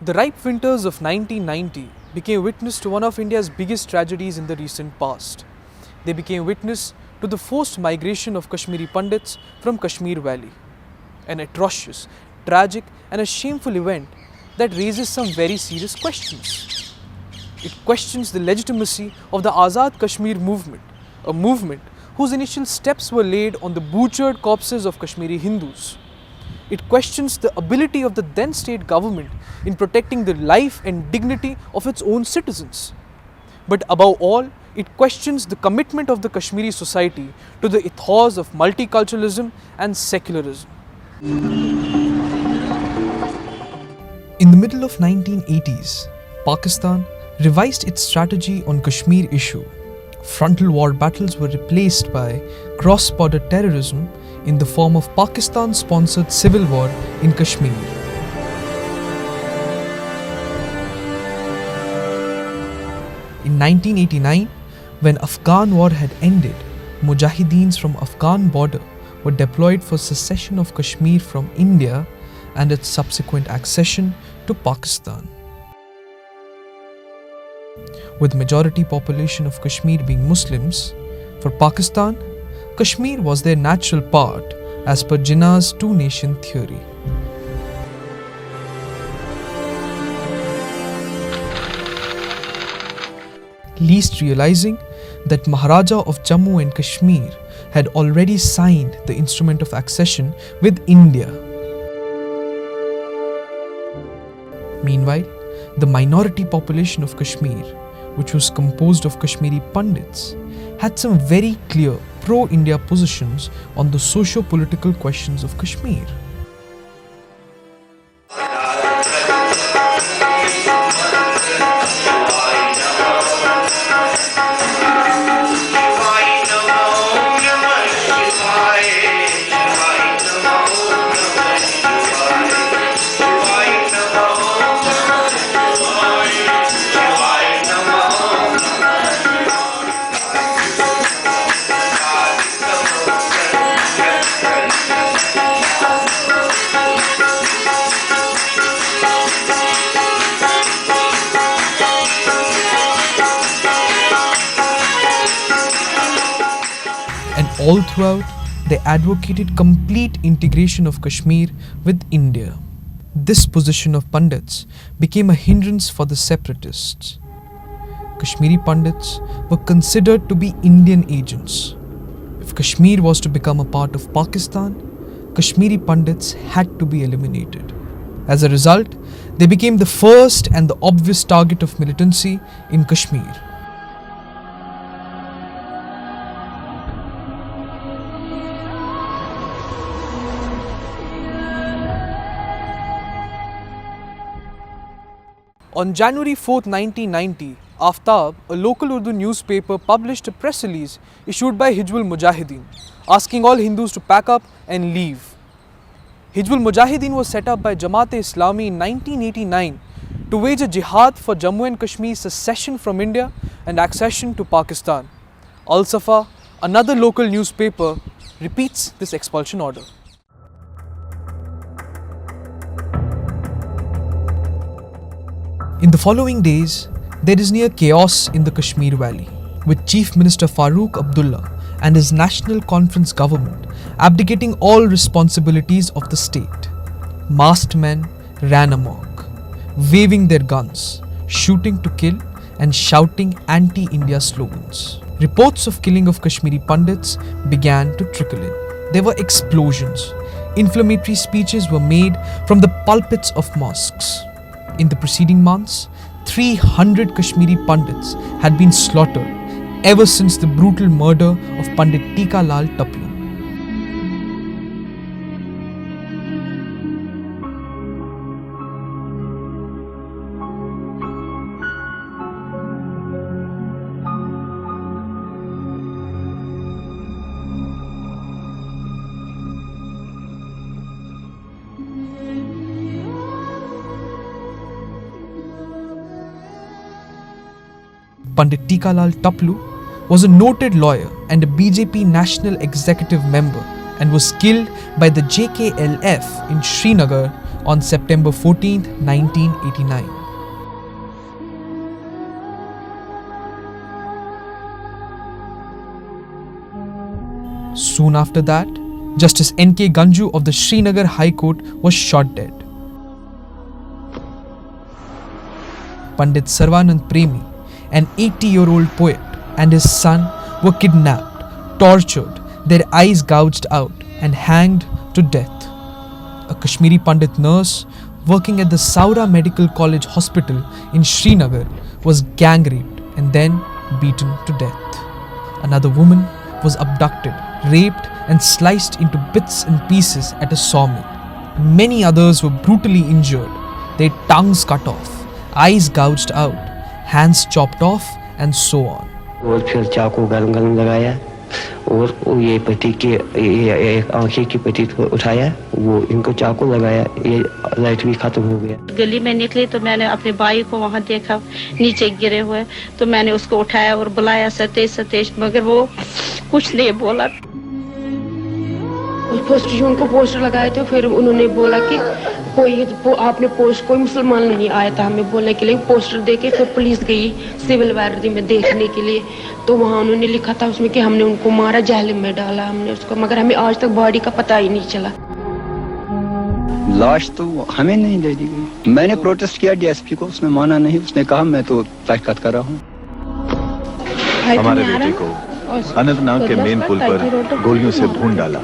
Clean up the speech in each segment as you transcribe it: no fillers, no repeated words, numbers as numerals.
The ripe winters of 1990 became witness to one of India's biggest tragedies in the recent past. They became witness to the forced migration of Kashmiri Pandits from Kashmir Valley. An atrocious, tragic and a shameful event that raises some very serious questions. It questions the legitimacy of the Azad Kashmir movement, a movement whose initial steps were laid on the butchered corpses of Kashmiri Hindus. It questions the ability of the then state government in protecting the life and dignity of its own citizens. But above all, it questions the commitment of the Kashmiri society to the ethos of multiculturalism and secularism. In the middle of 1980s, Pakistan revised its strategy on Kashmir issue. Frontal war battles were replaced by cross-border terrorism in the form of Pakistan-sponsored civil war in Kashmir. In 1989, when Afghan war had ended, Mujahideens from Afghan border were deployed for secession of Kashmir from India and its subsequent accession to Pakistan. With majority population of Kashmir being Muslims, for Pakistan, Kashmir was their natural part as per Jinnah's two-nation theory. Least realizing that Maharaja of Jammu and Kashmir had already signed the instrument of accession with India. Meanwhile, the minority population of Kashmir, which was composed of Kashmiri Pandits, had some very clear pro-India positions on the socio-political questions of Kashmir. All throughout, they advocated complete integration of Kashmir with India. This position of Pandits became a hindrance for the separatists. Kashmiri Pandits were considered to be Indian agents. If Kashmir was to become a part of Pakistan, Kashmiri Pandits had to be eliminated. As a result, they became the first and the obvious target of militancy in Kashmir. On January 4, 1990, Aftab, a local Urdu newspaper, published a press release issued by Hizbul Mujahideen, asking all Hindus to pack up and leave. Hizbul Mujahideen was set up by Jamaat-e-Islami in 1989 to wage a jihad for Jammu and Kashmir's secession from India and accession to Pakistan. Al-Safa, another local newspaper, repeats this expulsion order. In the following days, there is near chaos in the Kashmir Valley, with Chief Minister Farooq Abdullah and his National Conference government abdicating all responsibilities of the state. Masked men ran amok, waving their guns, shooting to kill and shouting anti-India slogans. Reports of killing of Kashmiri Pandits began to trickle in. There were explosions. Inflammatory speeches were made from the pulpits of mosques. In the preceding months, 300 Kashmiri Pandits had been slaughtered ever since the brutal murder of Pandit Tika Lal Taplu. Pandit Tika Lal Taplu was a noted lawyer and a BJP national executive member and was killed by the JKLF in Srinagar on September 14, 1989. Soon after that, Justice N.K. Ganju of the Srinagar High Court was shot dead. Pandit Sarvanand Premi, an 80-year-old poet, and his son were kidnapped, tortured, their eyes gouged out, and hanged to death. A Kashmiri Pandit nurse working at the Saura Medical College Hospital in Srinagar was gang raped and then beaten to death. Another woman was abducted, raped, and sliced into bits and pieces at a sawmill. Many others were brutally injured, their tongues cut off, eyes gouged out, hands chopped off, and so on. और फिर चाकू गरम लगाया और ये पति के एक आंखें की पट्टी को उठाया, वो इनको चाकू लगाया, ये लाइट भी खत्म हो गया। गली में निकली तो मैंने अपने भाई को वहाँ देखा नीचे गिरे हुए, तो मैंने उसको उठाया और बुलाया सतेश सतेश, मगर वो कुछ नहीं बोला। पोस्टर उनको पोस्टर लगाए थे, फिर उन्होंने बोला कि आपने कोई मुसलमान नहीं आया था हमें बोलने के लिए। पोस्टर देके फिर पुलिस गई सिविल वार्डी में देखने के लिए, तो वहाँ उन्होंने लिखा था उसमें कि हमने उनको मारा, जेल में डाला हमने उसको, मगर हमें आज तक बॉडी का पता ही नहीं चला। लाश तो हमें नहीं दे दी गई। मैंने प्रोटेस्ट किया डीएसपी को, उसने माना नहीं, उसने कहा मैं तो तहकीकात कर रहा हूँ। हमारे बेटे को अनंतनाग के मेन पुल पर गोलियों से भून डाला।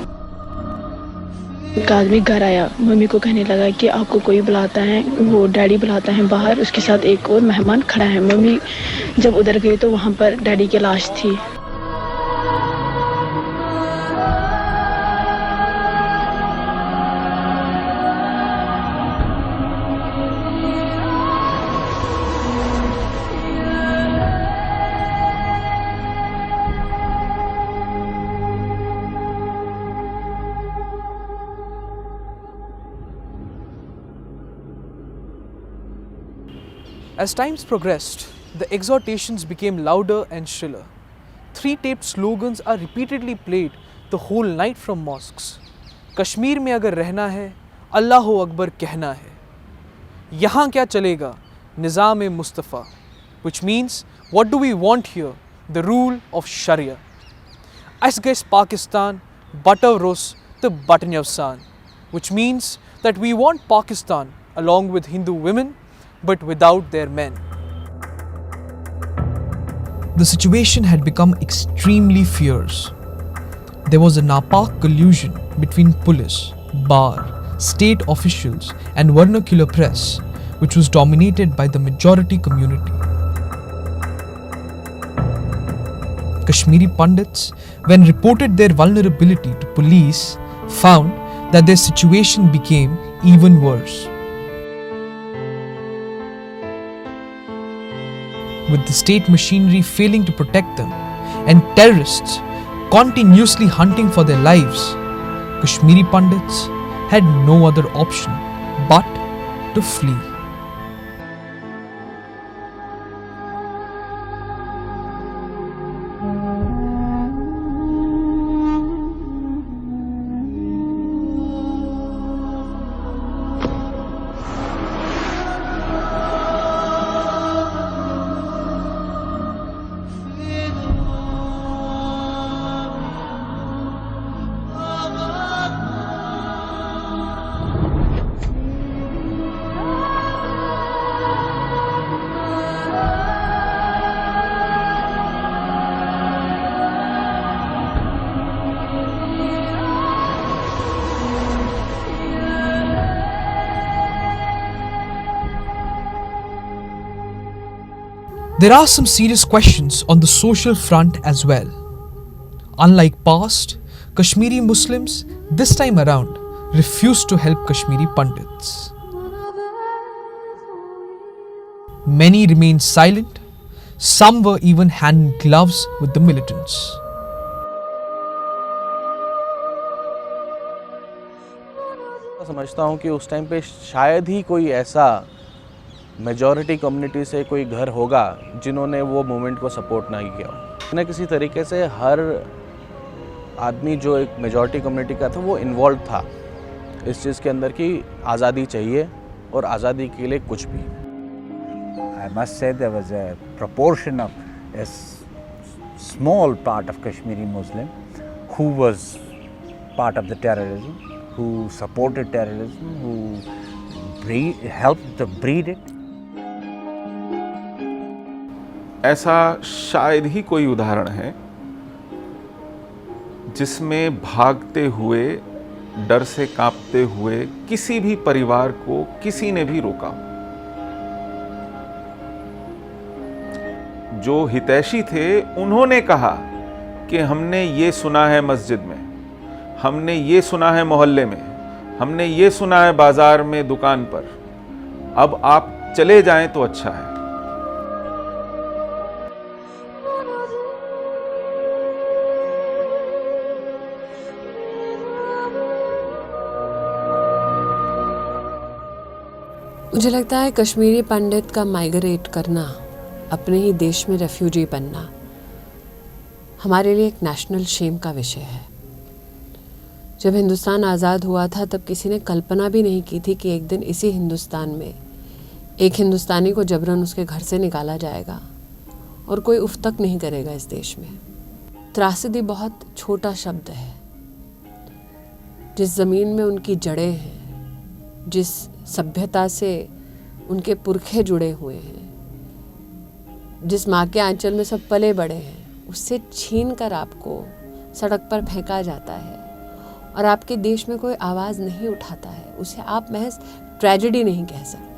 एक आदमी घर आया, मम्मी को कहने लगा कि आपको कोई बुलाता है, वो डैडी बुलाता है बाहर, उसके साथ एक और मेहमान खड़ा है। मम्मी जब उधर गई तो वहाँ पर डैडी की लाश थी। As times progressed, the exhortations became louder and shriller. 3 taped slogans are repeatedly played the whole night from mosques. Kashmir में अगर रहना है, अल्लाह अकबर कहना है. यहाँ क्या चलेगा? निज़ाम Mustafa, which means what do we want here? The rule of Sharia. As guess Pakistan, Batavrus the Batanyavsan, which means that we want Pakistan along with Hindu women, but without their men. The situation had become extremely fierce. There was a napak collusion between police, bar, state officials and vernacular press, which was dominated by the majority community. Kashmiri Pandits, when reported their vulnerability to police, found that their situation became even worse. With the state machinery failing to protect them and terrorists continuously hunting for their lives, Kashmiri Pandits had no other option but to flee. There are some serious questions on the social front as well. Unlike past, Kashmiri Muslims this time around refused to help Kashmiri Pandits. Many remained silent, some were even hand in gloves with the militants. समझता हूँ कि उस time पे शायद ही कोई ऐसा majority community से कोई घर होगा जिन्होंने वो मूवमेंट को सपोर्ट नहीं किया। किसी तरीके से हर आदमी जो एक मेजॉरिटी कम्युनिटी का था वो इन्वॉल्व था। इस चीज़ के अंदर की आज़ादी चाहिए और आज़ादी के लिए कुछ भी। I must say there was a proportion of a small part of Kashmiri Muslim who was part of the terrorism, who supported terrorism, who helped to breed it. ऐसा शायद ही कोई उदाहरण है जिसमें भागते हुए, डर से कांपते हुए किसी भी परिवार को किसी ने भी रोका। जो हितैषी थे उन्होंने कहा कि हमने ये सुना है मस्जिद में, हमने ये सुना है मोहल्ले में, हमने ये सुना है बाजार में, दुकान पर, अब आप चले जाएं तो अच्छा है। मुझे लगता है कश्मीरी पंडित का माइग्रेट करना, अपने ही देश में रेफ्यूजी बनना, हमारे लिए एक नेशनल शेम का विषय है। जब हिंदुस्तान आज़ाद हुआ था तब किसी ने कल्पना भी नहीं की थी कि एक दिन इसी हिंदुस्तान में एक हिंदुस्तानी को जबरन उसके घर से निकाला जाएगा और कोई उफ तक नहीं करेगा इस देश में। त्रासदी बहुत छोटा शब्द है। जिस ज़मीन में उनकी जड़ें हैं, जिस सभ्यता से उनके पुरखे जुड़े हुए हैं, जिस माँ के आंचल में सब पले बड़े हैं, उससे छीन कर आपको सड़क पर फेंका जाता है और आपके देश में कोई आवाज़ नहीं उठाता है, उसे आप महज ट्रेजेडी नहीं कह सकते।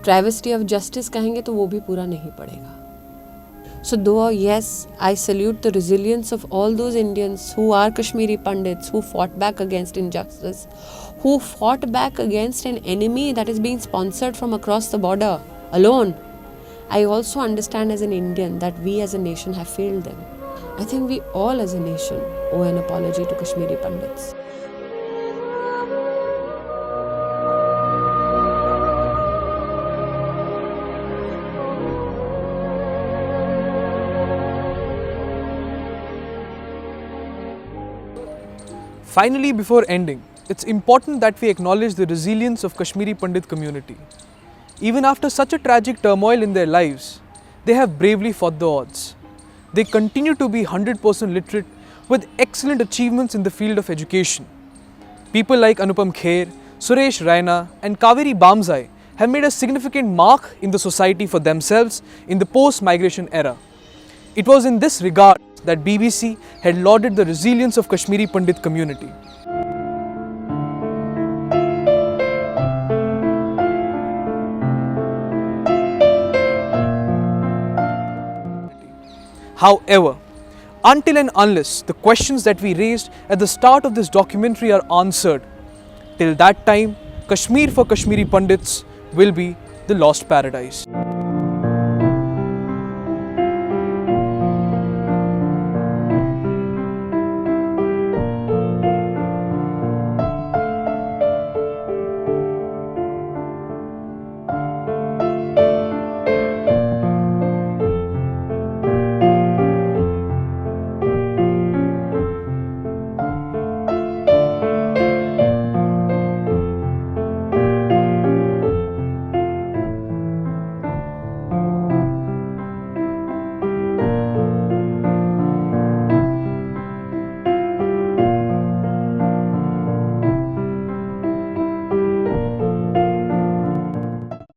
ट्रेवेस्टी ऑफ जस्टिस कहेंगे तो वो भी पूरा नहीं पड़ेगा। So though yes, I salute the resilience of all those Indians who are Kashmiri Pandits, who fought back against injustice, who fought back against an enemy that is being sponsored from across the border alone. I also understand as an Indian that we as a nation have failed them. I think we all as a nation owe an apology to Kashmiri Pandits. Finally, before ending, it's important that we acknowledge the resilience of Kashmiri Pandit community. Even after such a tragic turmoil in their lives, they have bravely fought the odds. They continue to be 100% literate with excellent achievements in the field of education. People like Anupam Kher, Suresh Raina and Kaveri Bamzai have made a significant mark in the society for themselves in the post-migration era. It was in this regard that BBC had lauded the resilience of Kashmiri Pandit community. However, until and unless the questions that we raised at the start of this documentary are answered, till that time, Kashmir for Kashmiri Pandits will be the lost paradise.